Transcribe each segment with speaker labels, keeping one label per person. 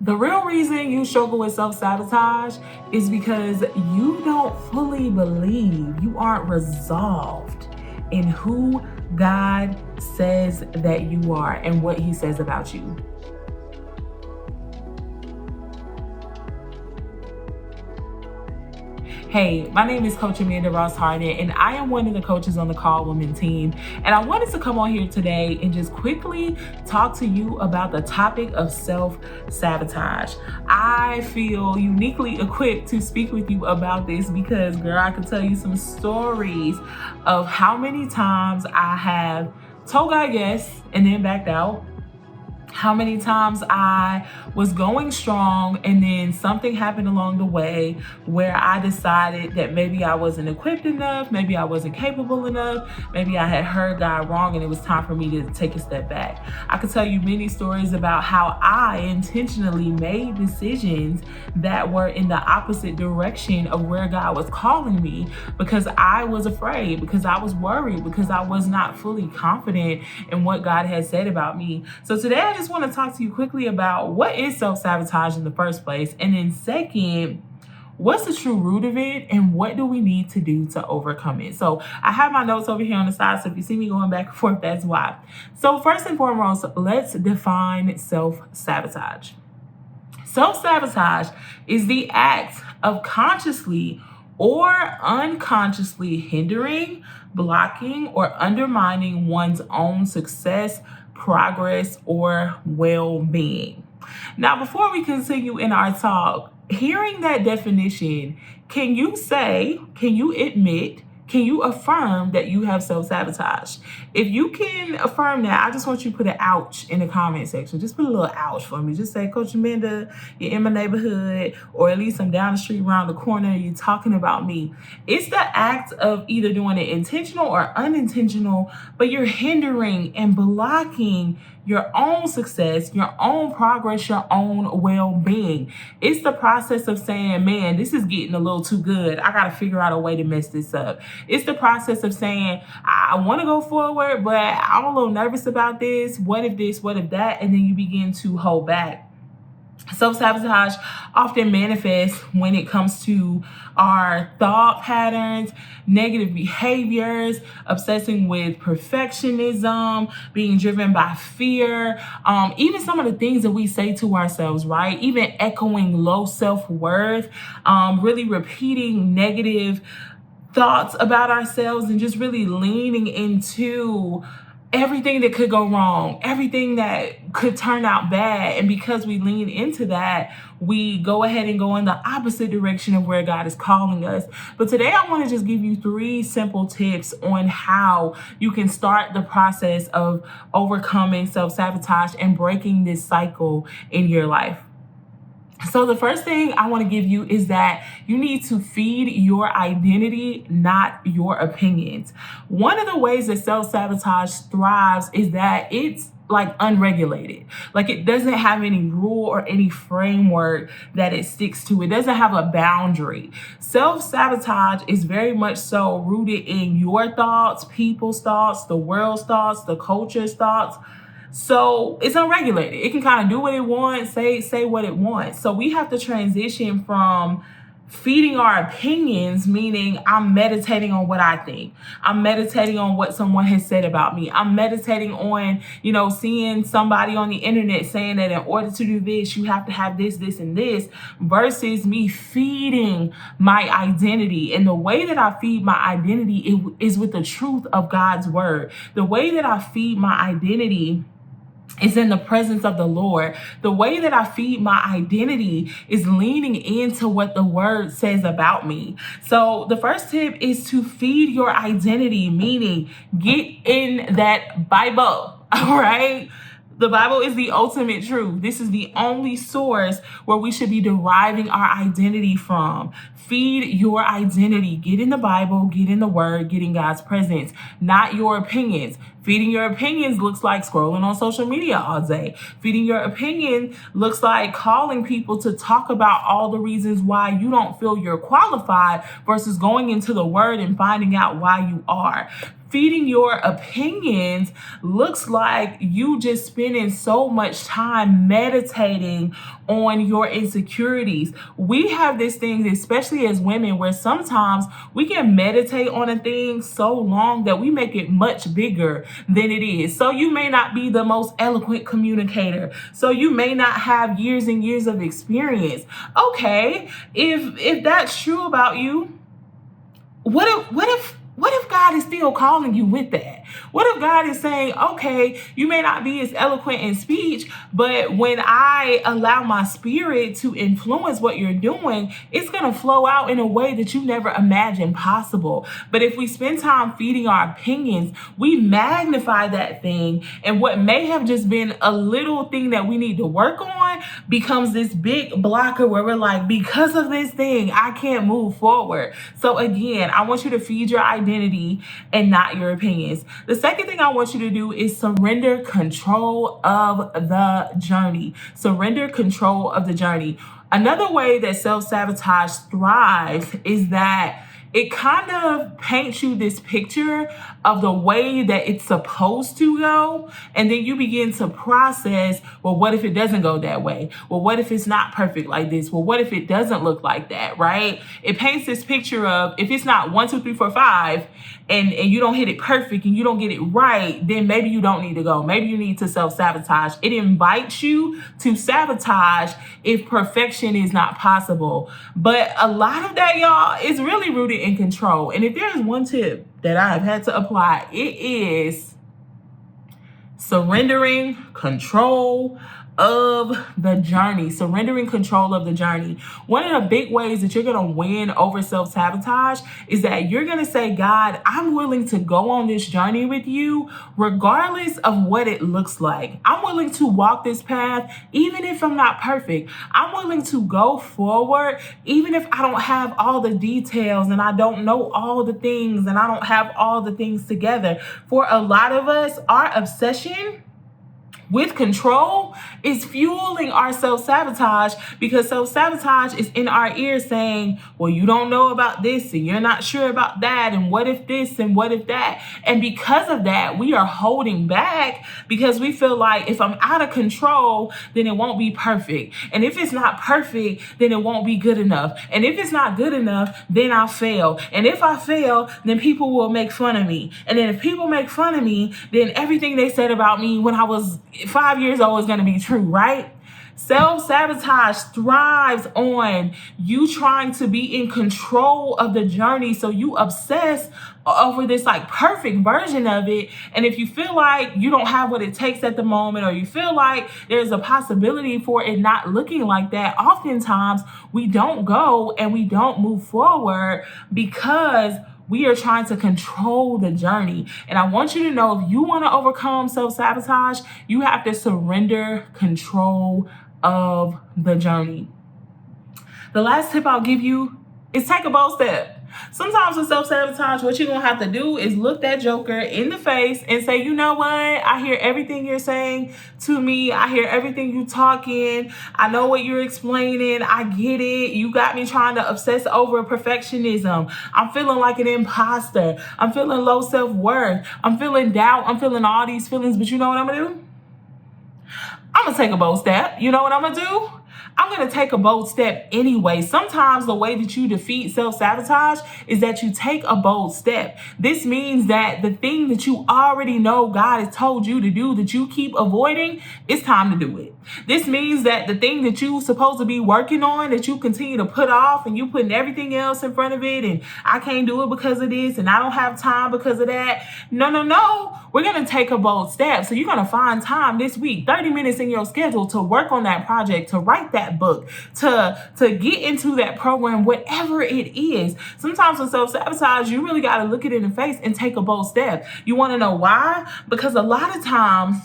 Speaker 1: The real reason you struggle with self-sabotage is because you don't fully believe, you aren't resolved in who God says that you are and what He says about you. Hey, my name is Coach Amanda Ross Harden, and I am one of the coaches on the Call Women team. And I wanted to come on here today and just quickly talk to you about the topic of self-sabotage. I feel uniquely equipped to speak with you about this because, girl, I can tell you some stories of how many times I have told God yes and then backed out. How many times I was going strong and then something happened along the way where I decided that maybe I wasn't equipped enough, maybe I wasn't capable enough, maybe I had heard God wrong and it was time for me to take a step back. I could tell you many stories about how I intentionally made decisions that were in the opposite direction of where God was calling me because I was afraid, because I was worried, because I was not fully confident in what God had said about me. So today I just want to talk to you quickly about what is self-sabotage in the first place, and then second, what's the true root of it and what do we need to do to overcome it? So I have my notes over here on the side, so if you see me going back and forth, that's why. So first and foremost, let's define self-sabotage. Self-sabotage is the act of consciously or unconsciously hindering, blocking, or undermining one's own success, progress, or well-being. Now, before we continue in our talk, hearing that definition, can you admit, can you affirm that you have self-sabotage? If you can affirm that, I just want you to put an ouch in the comment section. Just put a little ouch for me. Just say, Coach Amanda, you're in my neighborhood, or at least I'm down the street around the corner, you're talking about me. It's the act of either doing it intentional or unintentional, but you're hindering and blocking your own success, your own progress, your own well-being. It's the process of saying, man, this is getting a little too good. I got to figure out a way to mess this up. It's the process of saying, I want to go forward, but I'm a little nervous about this. What if this? What if that? And then you begin to hold back. Self-sabotage often manifests when it comes to our thought patterns, negative behaviors, obsessing with perfectionism, being driven by fear, even some of the things that we say to ourselves, right? Even echoing low self-worth, really repeating negative thoughts about ourselves and just really leaning into everything that could go wrong, everything that could turn out bad. And because we lean into that, we go ahead and go in the opposite direction of where God is calling us. But today I want to just give you 3 simple tips on how you can start the process of overcoming self-sabotage and breaking this cycle in your life. So the first thing I want to give you is that you need to feed your identity, not your opinions. One of the ways that self-sabotage thrives is that it's like unregulated. Like it doesn't have any rule or any framework that it sticks to. It doesn't have a boundary. Self-sabotage is very much so rooted in your thoughts, people's thoughts, the world's thoughts, the culture's thoughts. So it's unregulated. It can kind of do what it wants, say what it wants. So we have to transition from feeding our opinions, meaning I'm meditating on what I think. I'm meditating on what someone has said about me. I'm meditating on, seeing somebody on the internet saying that in order to do this, you have to have this, this, and this, versus me feeding my identity. And the way that I feed my identity is with the truth of God's word. The way that I feed my identity is in the presence of the Lord. The way that I feed my identity is leaning into what the word says about me. So the first tip is to feed your identity, meaning get in that Bible, all right? The Bible is the ultimate truth. This is the only source where we should be deriving our identity from. Feed your identity. Get in the Bible, get in the Word, get in God's presence, not your opinions. Feeding your opinions looks like scrolling on social media all day. Feeding your opinion looks like calling people to talk about all the reasons why you don't feel you're qualified versus going into the Word and finding out why you are. feeding your opinions looks like you just spending so much time meditating on your insecurities. We have this thing, especially as women, where sometimes we can meditate on a thing so long that we make it much bigger than it is. So you may not be the most eloquent communicator. So you may not have years and years of experience. Okay, if that's true about you, what if God is still calling you with that? What if God is saying, okay, you may not be as eloquent in speech, but when I allow my spirit to influence what you're doing, it's going to flow out in a way that you never imagined possible. But if we spend time feeding our opinions, we magnify that thing, and what may have just been a little thing that we need to work on becomes this big blocker where we're like, because of this thing, I can't move forward. So again, I want you to feed your identity and not your opinions. The second thing I want you to do is surrender control of the journey. Surrender control of the journey. Another way that self-sabotage thrives is that it kind of paints you this picture of the way that it's supposed to go. And then you begin to process, well, what if it doesn't go that way? Well, what if it's not perfect like this? Well, what if it doesn't look like that, right? It paints this picture of if it's not 1, 2, 3, 4, 5, and you don't hit it perfect and you don't get it right, then maybe you don't need to go. Maybe you need to self-sabotage. It invites you to sabotage if perfection is not possible. But a lot of that, y'all, is really rooted in control. And if there's one tip that I have had to apply, it is surrendering control of the journey. Surrendering control of the journey. One of the big ways that you're going to win over self-sabotage is that you're going to say, God, I'm willing to go on this journey with you regardless of what it looks like. I'm willing to walk this path even if I'm not perfect. I'm willing to go forward even if I don't have all the details and I don't know all the things and I don't have all the things together. For a lot of us, our obsession with control is fueling our self-sabotage, because self-sabotage is in our ears saying, well, you don't know about this and you're not sure about that, and what if this and what if that. And because of that, we are holding back because we feel like if I'm out of control, then it won't be perfect. And if it's not perfect, then it won't be good enough. And if it's not good enough, then I'll fail. And if I fail, then people will make fun of me. And then if people make fun of me, then everything they said about me when I was 5 years old is going to be true, right? Self-sabotage thrives on you trying to be in control of the journey. So you obsess over this like perfect version of it. And if you feel like you don't have what it takes at the moment, or you feel like there's a possibility for it not looking like that, oftentimes we don't go and we don't move forward because we are trying to control the journey. And I want you to know, if you want to overcome self-sabotage, you have to surrender control of the journey. The last tip I'll give you is take a bold step. Sometimes with self-sabotage, what you're going to have to do is look that joker in the face and say, you know what? I hear everything you're saying to me. I hear everything you talking. I know what you're explaining. I get it. You got me trying to obsess over perfectionism. I'm feeling like an imposter. I'm feeling low self-worth. I'm feeling doubt. I'm feeling all these feelings. But you know what I'm going to do? I'm going to take a bold step. You know what I'm going to do? I'm going to take a bold step anyway. Sometimes the way that you defeat self-sabotage is that you take a bold step. This means that the thing that you already know God has told you to do that you keep avoiding, it's time to do it. This means that the thing that you're supposed to be working on, that you continue to put off and you putting everything else in front of it, and I can't do it because of this and I don't have time because of that. No. We're going to take a bold step. So you're going to find time this week, 30 minutes in your schedule, to work on that project, to write that book, to get into that program, whatever it is. Sometimes with self-sabotage, you really got to look it in the face and take a bold step. You want to know why? Because a lot of times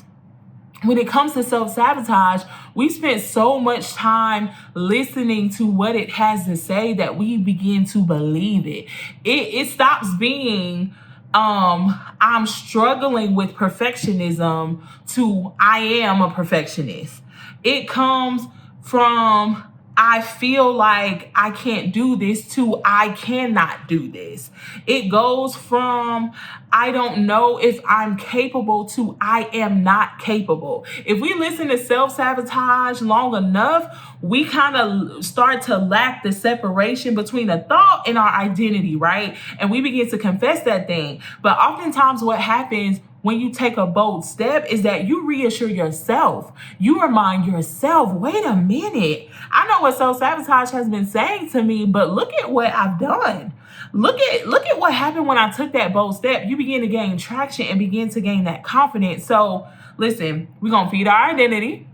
Speaker 1: when it comes to self-sabotage, we spend so much time listening to what it has to say that we begin to believe it. It stops being I'm struggling with perfectionism to I am a perfectionist. It comes from I feel like I can't do this to I cannot do this. It goes from I don't know if I'm capable to I am not capable. If we listen to self-sabotage long enough, we kind of start to lack the separation between a thought and our identity, right? And we begin to confess that thing. But oftentimes what happens when you take a bold step is that you reassure yourself. You remind yourself, wait a minute. I know what self-sabotage has been saying to me, but look at what I've done. Look at what happened when I took that bold step. You begin to gain traction and begin to gain that confidence. So listen, we're going to feed our identity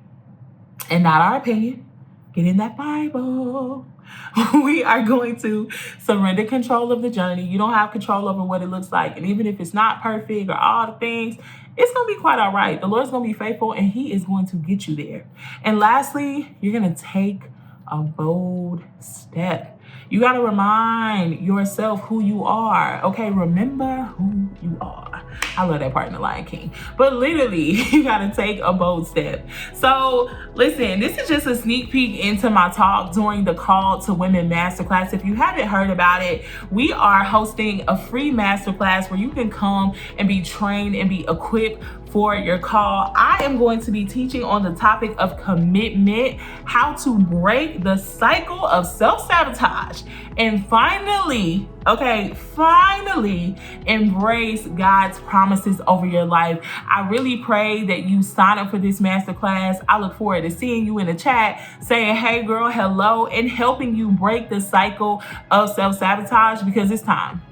Speaker 1: and not our opinion. Get in that Bible. We are going to surrender control of the journey. You don't have control over what it looks like. And even if it's not perfect or all the things, it's going to be quite all right. The Lord's going to be faithful and He is going to get you there. And lastly, you're going to take a bold step. You got to remind yourself who you are. Okay, remember who you are. I love that part in The Lion King. But literally, you got to take a bold step. So listen, this is just a sneak peek into my talk during the Call to Women Masterclass. If you haven't heard about it, we are hosting a free masterclass where you can come and be trained and be equipped for your call. I am going to be teaching on the topic of commitment, how to break the cycle of self-sabotage, and finally embrace God's promises over your life. I really pray that you sign up for this masterclass. I look forward to seeing you in the chat, saying, hey girl, hello, and helping you break the cycle of self-sabotage, because it's time.